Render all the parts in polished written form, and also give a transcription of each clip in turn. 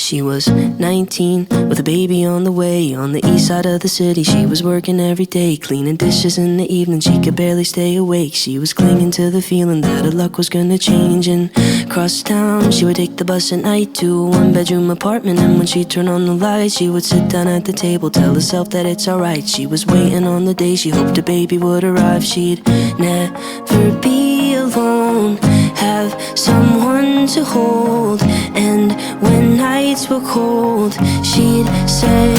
She was 19 with a baby on the way. On the east side of the city, she was working every day, cleaning dishes in the evening, she could barely stay awake. She was clinging to the feeling that her luck was gonna change. And across town, she would take the bus at night to a one-bedroom apartment. And when she'd turn on the lights, she would sit down at the table, tell herself that it's alright. She was waiting on the day she hoped a baby would arrive. She'd never be alone, have someone to hold. And when nights were cold, she'd say,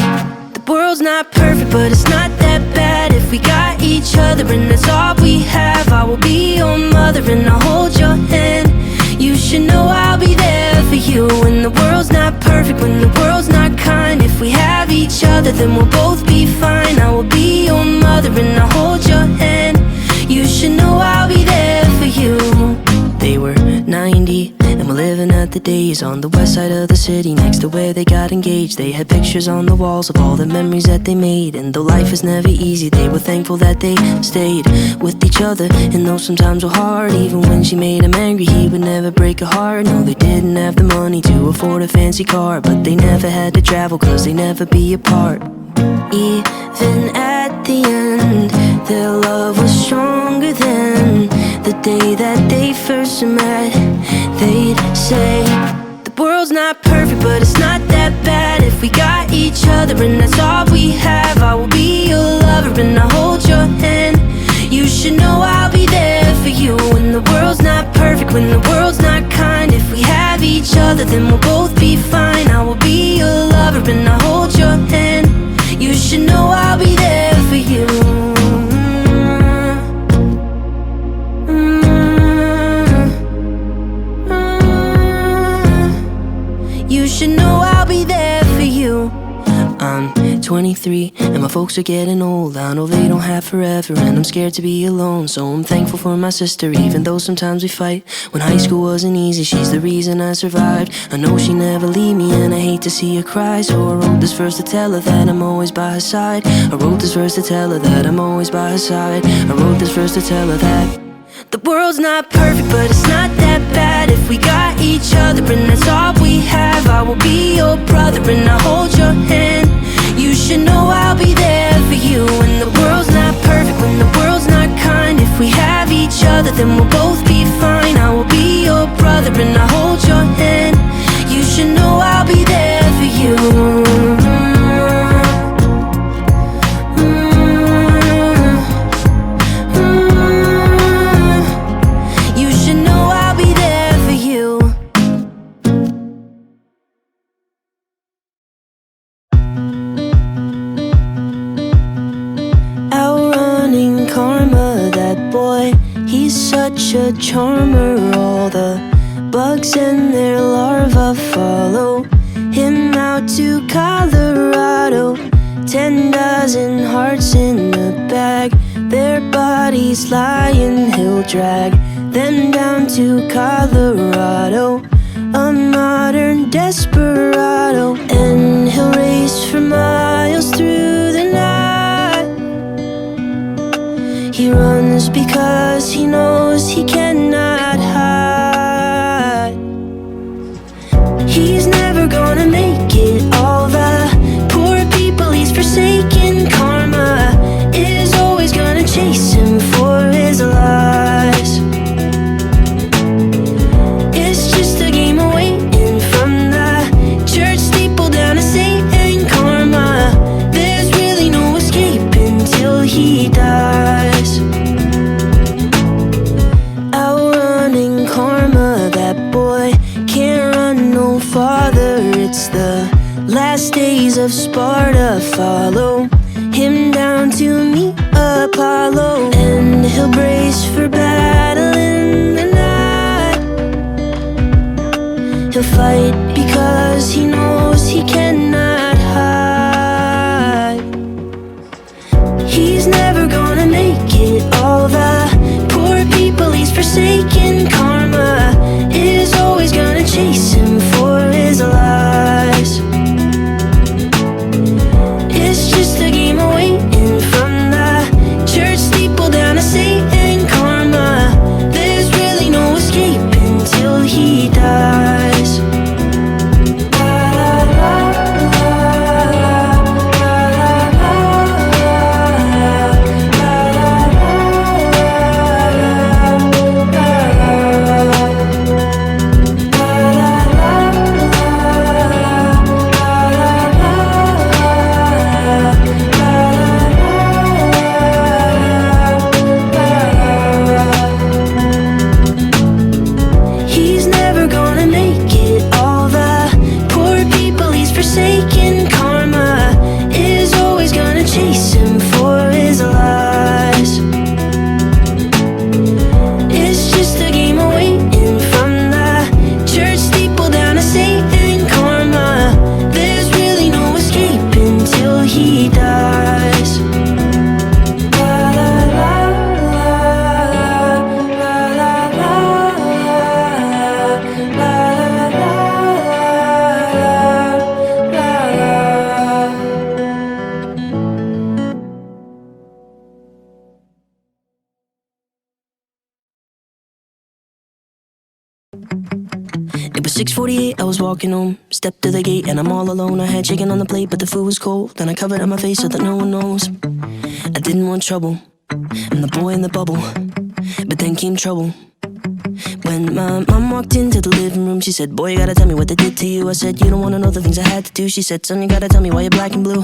the world's not perfect, but it's not that bad if we got each other, and that's all we have. I will be your mother and I'll hold your hand. You should know I'll be there for you when the world's not perfect, when the world's not kind. If we have each other, then we'll both be fine. I will be your mother and I'll hold your hand. You should know I'll be there for you. They were 90 and were living at the days on the west side of the city, next to where they got engaged. They had pictures on the walls of all the memories that they made. And though life is never easy, they were thankful that they stayed with each other. And though sometimes were hard, even when she made him angry, he would never break her heart. No, they didn't have the money to afford a fancy car, but they never had to travel, cause they never be apart. Even at the end, their love was stronger than the day that they first met. They'd say, the world's not perfect, but it's not that bad if we got each other, and that's all we have. I will be your lover and I'll hold your hand. You should know I'll be there for you when the world's not perfect, when the world's not kind. If we have each other, then we'll both be fine. I will be your lover and I'll hold your hand. You should know I'll be there for you. You should know I'll be there for you. I'm 23 and my folks are getting old. I know they don't have forever and I'm scared to be alone. So I'm thankful for my sister, even though sometimes we fight. When high school wasn't easy, she's the reason I survived. I know she never leave me and I hate to see her cry. So I wrote this verse to tell her that I'm always by her side. I wrote this verse to tell her that I'm always by her side. I wrote this verse to tell her that the world's not perfect, but it's not that bad if we got each other, and that's all we have. I will be your brother and I'll hold your hand. You should know I'll be there for you when the world's not perfect, when the world's not kind. If we have each other, then we'll both be fine. I will be your brother and I'll hold your hand. You should know I'll be there for you. Such a charmer, all the bugs and their larvae follow him out to Colorado. 10 dozen hearts in a bag, their bodies lying, he'll drag them down to Colorado. A modern desperado, and he'll race for miles through the night. He runs because he knows he cannot hide. He's never gonna make it. All the poor people he's forsaken. Karma is always gonna chase him for his lies. It's just a game of waiting from the church steeple down to Satan. Karma, there's really no escape until he dies. Outrunning karma, that boy can't run no farther. It's the last days of Sparta. Follow him down to meet Apollo, and he'll brace for battle in the night. He'll fight because he knows he cannot hide. He's never gonna make it. All the poor people he's forsaken. Karma is always gonna chase him for his lies. It's just a game of waiting from the church steeple down to Satan. Karma, there's really no escape until he dies. 6:48, I was walking home, stepped to the gate and I'm all alone. I had chicken on the plate but the food was cold. Then I covered up my face so that no one knows. I didn't want trouble, I'm the boy in the bubble. But then came trouble. When my mom walked into the living room, she said, boy, you gotta tell me what they did to you. I said, you don't wanna know the things I had to do. She said, son, you gotta tell me why you're black and blue.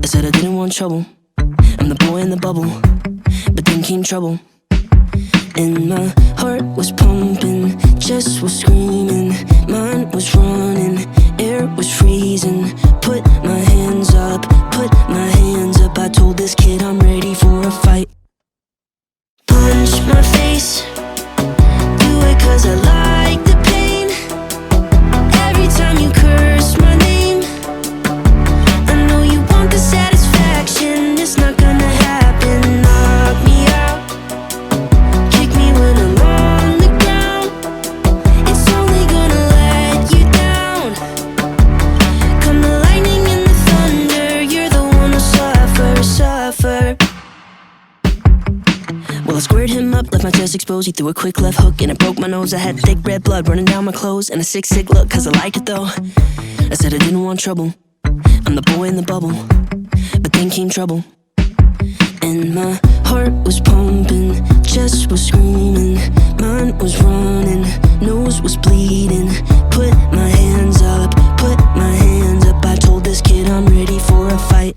I said I didn't want trouble, I'm the boy in the bubble. But then came trouble. And my heart was pumping, chest was screaming, mind was running, air was freezing. Put my hands up, put my hands up. I told this kid I'm ready for a fight. Punch my face, do it cause I like the pain. Every time you curse my name, I know you want the satisfaction. It's not gonna happen. Knock me out, kick me when I'm on the ground. It's only gonna let you down. Come the lightning and the thunder, you're the one who suffer. Well, I squared him up, left my chest exposed. He threw a quick left hook and it broke my nose. I had thick red blood running down my clothes and a sick look cause I liked it though. I said I didn't want trouble, I'm the boy in the bubble. But then came trouble. And my heart was pumping, chest was screaming, mind was running, nose was bleeding. Put my hands up, put my hands up. I told this kid I'm ready for a fight.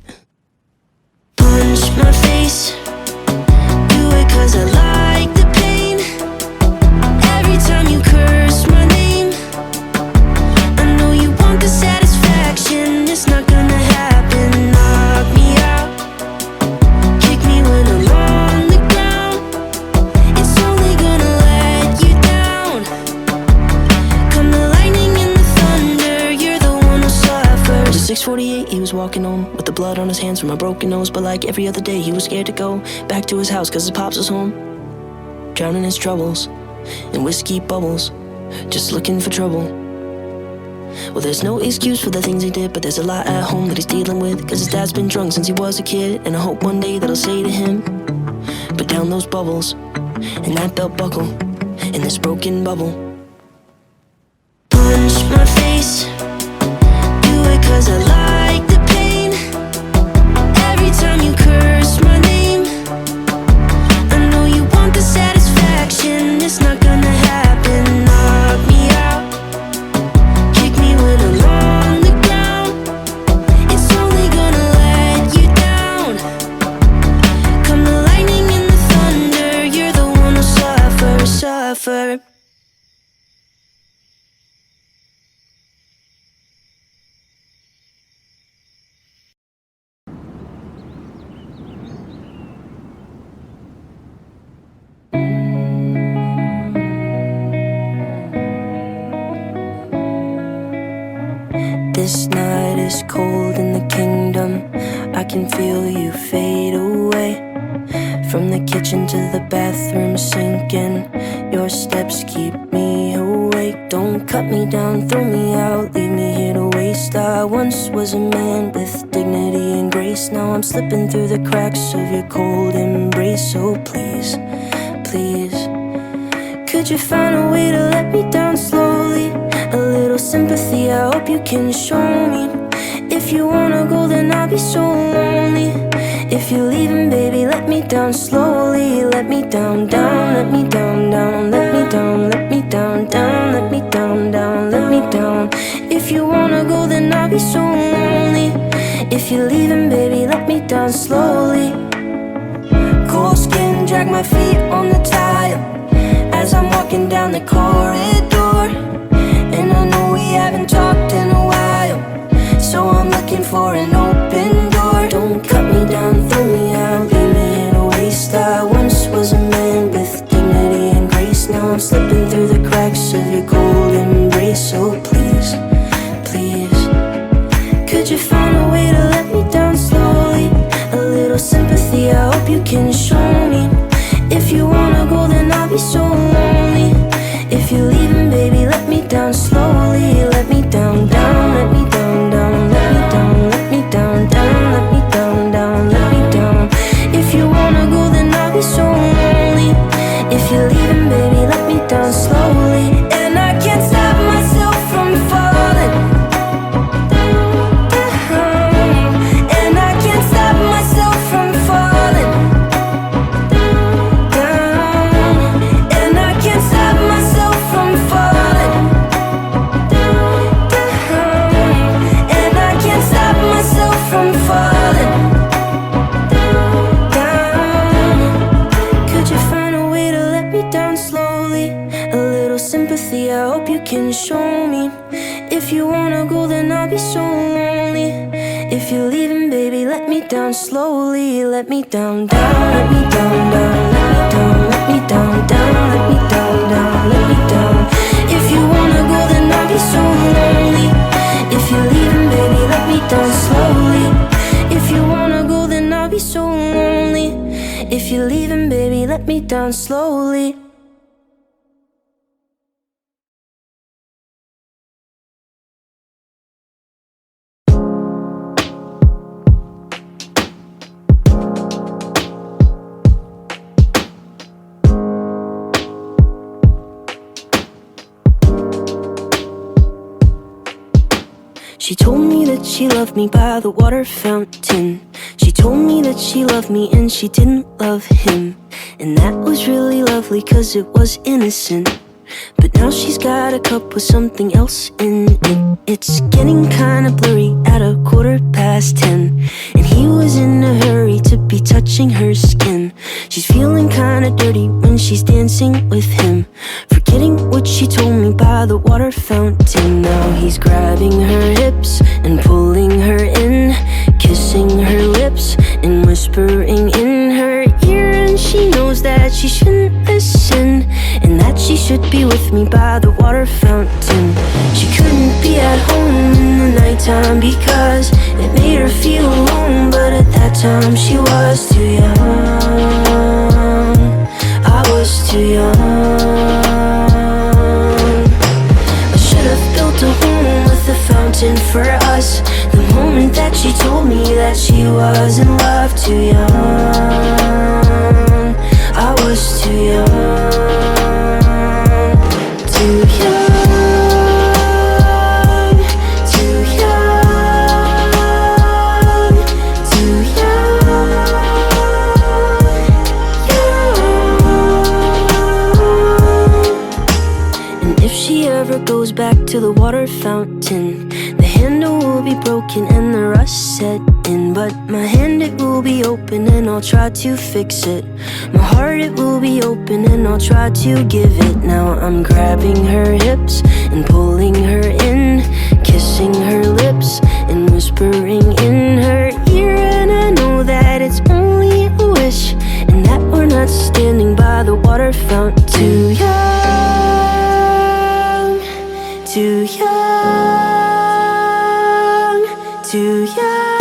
Punch my face, do it cause I like the pain. Every time you curse my name, I know you want the satisfaction. It's not gonna happen. Knock me out, kick me when I'm on the ground. It's only gonna let you down. Come the lightning and the thunder, you're the one who suffers. It was 6:48, he was walking home with the blood on his hands from a broken nose. But like every other day, he was scared to go back to his house cause his pops was home, drowning his troubles in whiskey bubbles, just looking for trouble. Well, there's no excuse for the things he did, but there's a lot at home that he's dealing with. Cause his dad's been drunk since he was a kid. And I hope one day that I'll say to him, put down those bubbles and that belt buckle in this broken bubble. Punch my face, do it cause I like the pain. Every time you curse my name, I know you want the satisfaction. It's not gonna happen. Knock me out, kick me when I'm on the ground. It's only gonna let you down. Come the lightning and the thunder, you're the one who suffer. This night is cold in the kingdom. I can feel you fade away. From the kitchen to the bathroom sinking, your steps keep me awake. Don't cut me down, throw me out, leave me here to waste. I once was a man with dignity and grace. Now I'm slipping through the cracks of your cold embrace. So please, please, could you find a way to let me down slowly? A little sympathy, I hope you can show me. If you wanna go, then I'll be so lonely. If you're leaving, baby, let me down slowly. Let me down, down, let me down, down. Let me down, let me down, down. Let me down, down, let me down. If you wanna go, then I'll be so lonely. If you're leaving, baby, let me down slowly. Cold skin, drag my feet on the tile as I'm walking down the corridor. And I know we haven't talked in a while, so I'm looking for an open door. Don't cut me down, throw me out, leave me in a waste. I once was a man with dignity and grace. Now I'm slipping through the cracks of your cold embrace. So please, please, could you find a way to let me down slowly? A little sympathy, I hope you can show me. If you wanna go, then I'll be so lonely. If you're leaving, baby, let me down slowly. Let me down, down, let me down, down. Let me down, let me down, down. Let me down, down, let me down. If you wanna go, then I'll be so lonely. If you're leaving, baby, let me down slowly. And I can't stop myself be so lonely. If you're leaving, baby, let me down slowly. Let me down, down, let me down, down, let me down, let me down, down, let me down, down, let me down. If you wanna go, then I'll be so lonely. If you're leaving, baby, let me down slowly. If you wanna go, then I'll be so lonely. If you're leaving, baby, let me down slowly. She told me that she loved me by the water fountain. She told me that she loved me and she didn't love him. And that was really lovely cause it was innocent. But now she's got a cup with something else in it. It's getting kinda blurry at 10:15. And he was in a hurry to be touching her skin. She's feeling kinda dirty when she's dancing with him, forgetting what she told me by the water fountain. Now he's grabbing her hips and pulling her in, kissing her lips and whispering in her ear. And she knows that she shouldn't listen, and that she should be with me by the water fountain. She couldn't be at home in the nighttime because it made her feel alone. But at that time she was too young. I was too young. I should have built a home with a fountain for us. The moment that she told me that she was in love, too young. I was too young. Too young, too young, too young, young. And if she ever goes back to the water fountain, the handle will be broken and the rust set in. But my hand, it will be open and I'll try to fix it. My heart, it will be open and I'll try to give it. Now I'm grabbing her hips and pulling her in, kissing her lips and whispering in her ear. And I know that it's only a wish, and that we're not standing by the water fountain. Too young, too young, too young.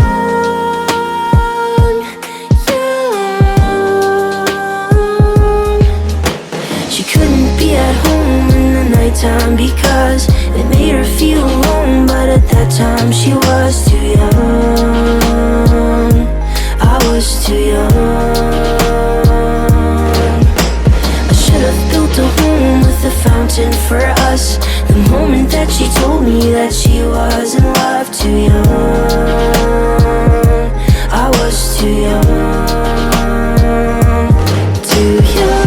Time because it made her feel alone. But at that time she was too young. I was too young. I should have built a home with a fountain for us. The moment that she told me that she was in love, too young. I was too young. Too young.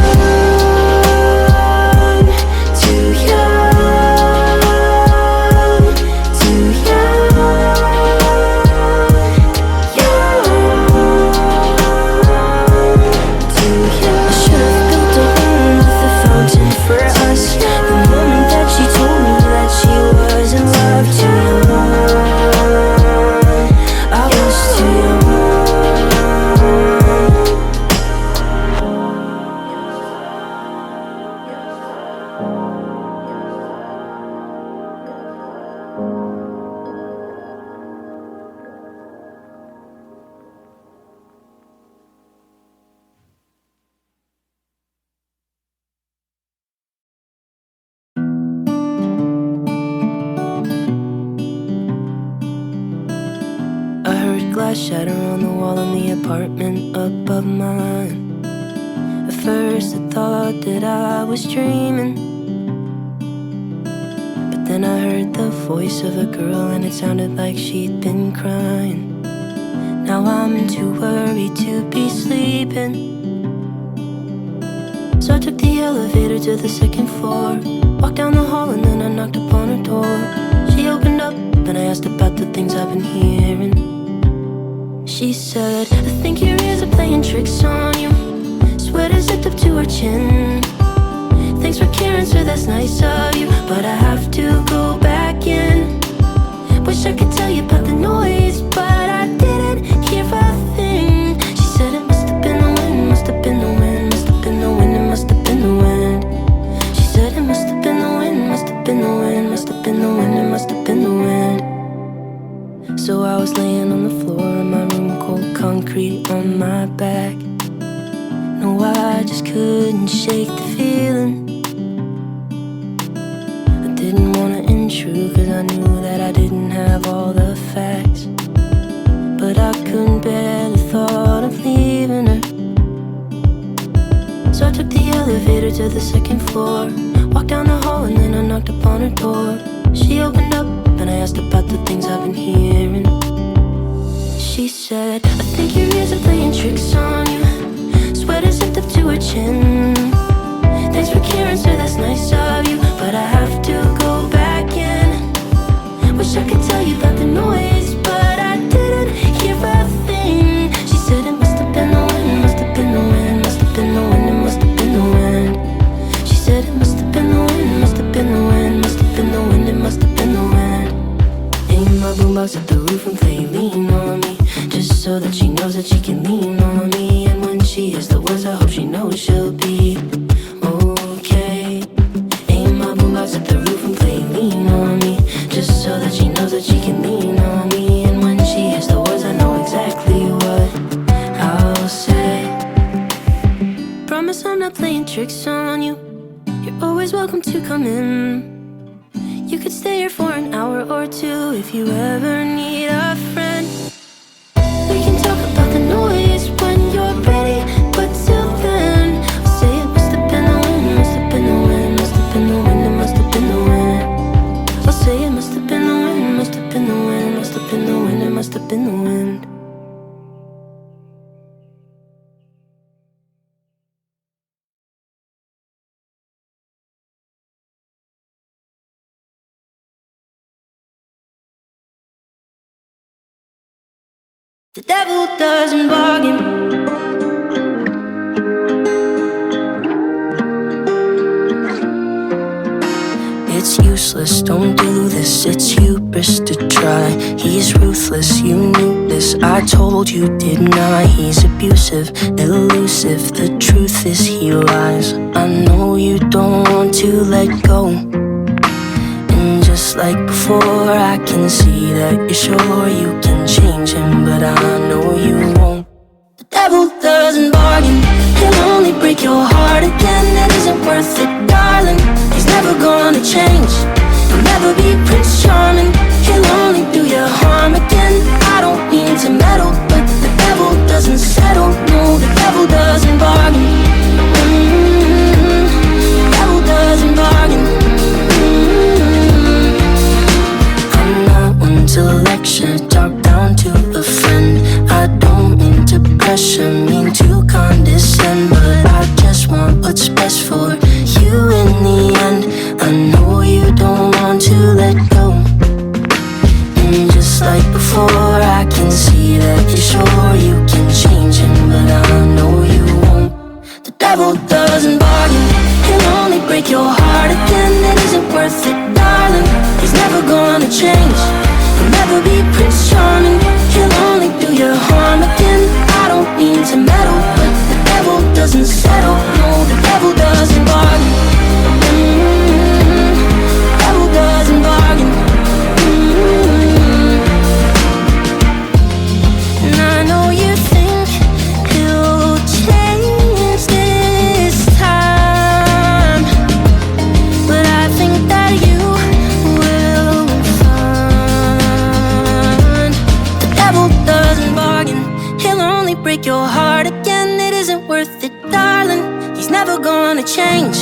Glass shatter on the wall in the apartment above mine. At first I thought that I was dreaming, but then I heard the voice of a girl and it sounded like she'd been crying. Now I'm too worried to be sleeping, so I took the elevator to the second floor, walked down the hall and then I knocked upon her door. She opened up and I asked about the things I've been hearing. She said, I think your ears are playing tricks on you. Sweater zipped up to her chin. Thanks for caring, sir, that's nice of you, but I have to go back in. Wish Wish I could tell you about the noise, but I didn't hear a thing. She said it must have been the wind, must have been the wind, must have been the wind, it must have been the wind. She said it must have been the wind, must have been the wind, must have been the wind, it must have been the wind. So I was laying on the floor in my room, cold concrete on my back. No, I just couldn't shake the feeling. I didn't wanna intrude, cause I knew that I didn't have all the facts. But I couldn't bear the thought of leaving her. So I took the elevator to the second floor, walked down the hall and then I knocked upon her door. She opened up and I asked about the things I've been hearing. She said, I think your ears are playing tricks on you. Sweater zipped up to her chin. Thanks for caring, sir, that's nice of you, but I have to go back in. Wish I could tell you about the noise, but I didn't hear a thing. She said it must have been the wind, must have been the wind, must have been the wind, it must have been the wind. She said it must have been the wind, must have been the wind, must have been the wind, it must have been the wind. Aim my boombox at the roof and play Lean on Me, just so that she knows that she can lean on me. And when she hears the words, I hope she knows she'll be okay. Aim my boombox at the roof and play Lean on Me, just so that she knows that she can lean on me. And when she hears the words, I know exactly what I'll say. Promise I'm not playing tricks on you. You're always welcome to come in. You could stay here for an hour or two if you ever need a friend. We can talk about the noise when you're ready, but till then, I'll say it must have been the wind, must have been the wind, must have been the wind, it must have been the wind. I'll say it must have been the wind, must have been the wind, must have been the wind, it must have been the wind. The devil doesn't bargain. It's useless, don't do this, it's hubris to try. He's ruthless, you knew this, I told you, didn't I? He's abusive, elusive, the truth is he lies. I know you don't want to let go, and just like before, I can see that you're sure you can change him, but I know you won't. The devil doesn't bargain, he'll only break your heart again. It isn't worth it, darling, he's never gonna change. He'll never be Prince Charming, he'll only do you harm again. I don't mean to meddle, but the devil doesn't settle. No, the devil doesn't bargain. The devil doesn't bargain. I'm not one to lecture, talk down to a friend. I don't mean to pressure, mean to condescend, but I just want what's best for you in the end. I know you don't want to let go, and just like before, I can see that you're sure you can change him, but I know you won't. The devil doesn't bargain, he'll only break your heart again. It isn't worth it, darling, he's never gonna change. He'll never be Prince Charming, he'll only do you harm again. I don't mean to meddle, but the devil doesn't settle. No, the devil doesn't bargain. The devil doesn't bargain. And I know you think he'll change this time, but I think that you will find. The devil doesn't bargain, he'll only break your heart again. It isn't worth it, darling, he's never gonna change.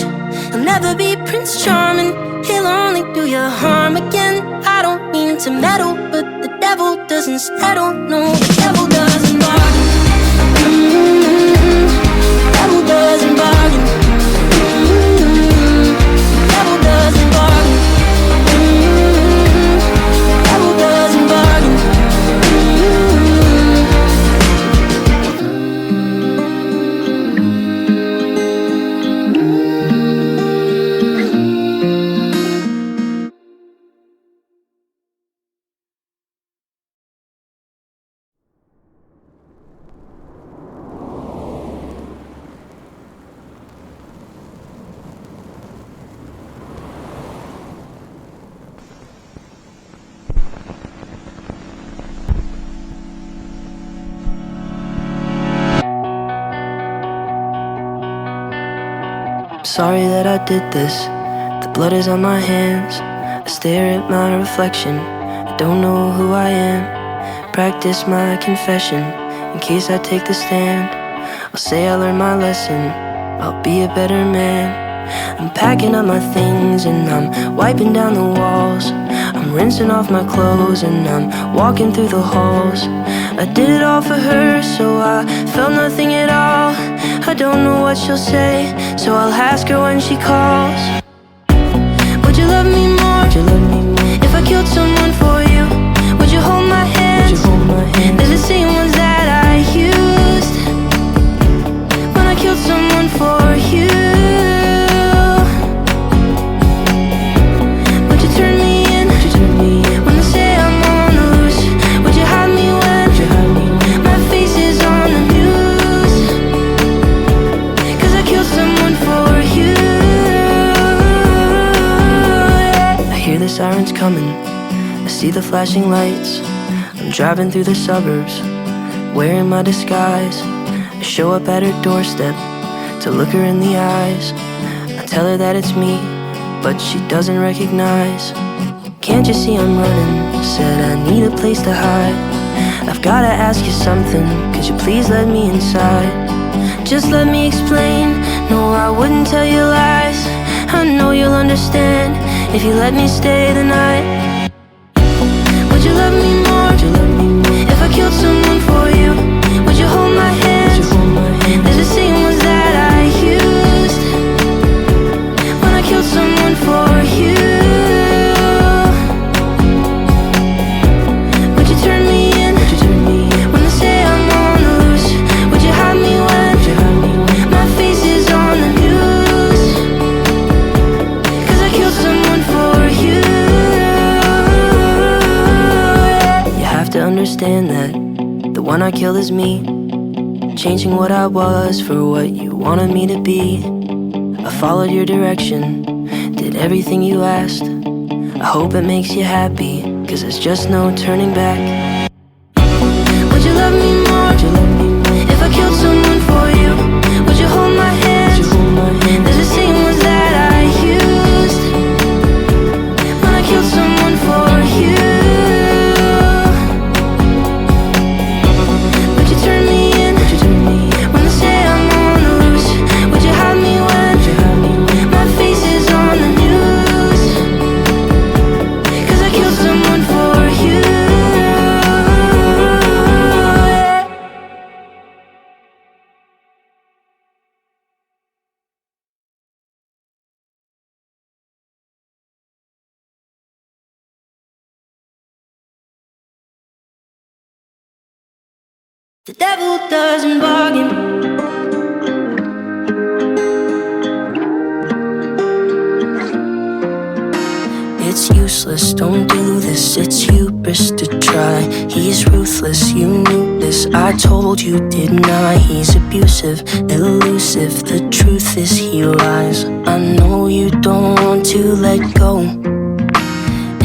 He'll never be Prince Charming, he'll only do you harm again. I don't mean to meddle, but the devil doesn't settle. No, the devil doesn't bargain. The devil doesn't bargain. sorry that I did this. The blood is on my hands. I stare at my reflection. I don't know who I am. Practice my confession in case I take the stand. I'll say I learned my lesson. I'll be a better man. I'm packing up my things and I'm wiping down the walls. I'm rinsing off my clothes and I'm walking through the halls. I did it all for her, so I felt nothing at all. I don't know what she'll say, so I'll ask her when she calls. Would you love me more? If I killed someone for you? Would you hold my hands? They're the same ones that I used when I killed someone for you. Would you turn me in when they say I'm on the loose? Would you hide me when my face is on the news? 'Cause I killed someone for you. I hear the sirens coming, I see the flashing lights. I'm driving through the suburbs, wearing my disguise. I show up at her doorstep to look her in the eyes. I tell her that it's me, but she doesn't recognize. Can't you see I'm running? Said I need a place to hide. I've gotta ask you something, could you please let me inside? Just let me explain, no I wouldn't tell you lies. I know you'll understand if you let me stay the night. Would you love me more? If I killed someone for you? Would you hold my hands? They're the same ones that I used when I killed someone for you. Would you turn me in when they say I'm on the loose? Would you hide me when my face is on the news? 'Cause I killed someone for you. You have to understand that the one I killed is me, changing what I was for what you wanted me to be. I followed your direction, did everything you asked. I hope it makes you happy, 'cause there's just no turning back. Would you love me more? If I killed someone for you? Would you hold my hands? They're the same ones that I used when I killed someone for you. Would you turn me in when they say I'm on the loose? Would you hide me when my face is on the news? 'Cause I killed someone for you. The devil doesn't bargain. It's useless, don't do this, it's hubris to try. He's ruthless, you knew this, I told you, didn't I? He's abusive, elusive, the truth is he lies. I know you don't want to let go,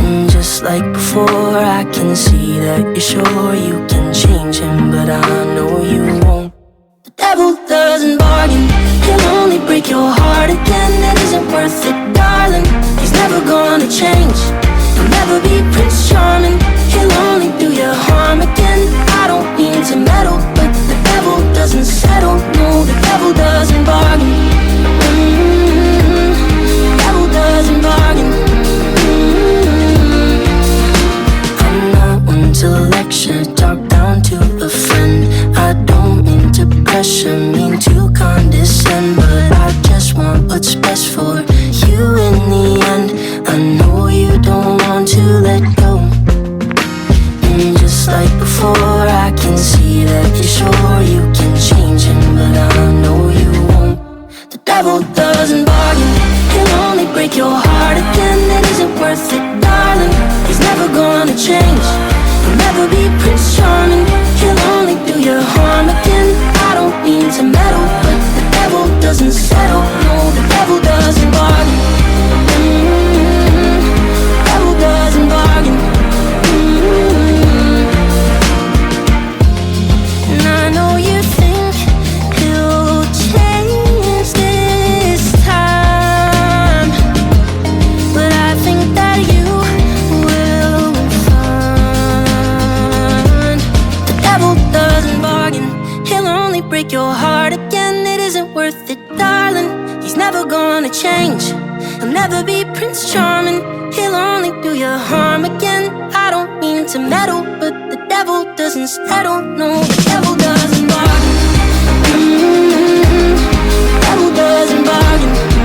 and just like before I can see that you're sure you can change him, but I know you won't. The devil doesn't bargain, he'll only break your heart again. It isn't worth it, darling, he's never gonna change. He'll never be Prince Charming, he'll only do you harm again. I don't mean to meddle, but the devil doesn't settle. No, the devil doesn't bargain. The devil doesn't bargain. I'm not one to lecture, talk down to a friend. I don't mean to pressure, mean to condescend, but I just want what's best for you in the end. I know you don't want to let go, and just like before I can see that you're sure you can change him, but I know you won't. The devil doesn't bargain, he'll only break your heart again. It isn't worth it, darling, he's never gonna change. He'll never be Prince Charming, he'll only do you harm again. I don't mean to meddle, but the devil doesn't settle. No, the devil doesn't bargain. The devil doesn't bargain. And I know you think he'll change this time. never gonna change. He'll never be Prince Charming. He'll only do you harm again. I don't mean to meddle, but the devil doesn't settle. No, the devil doesn't bargain. The devil doesn't bargain.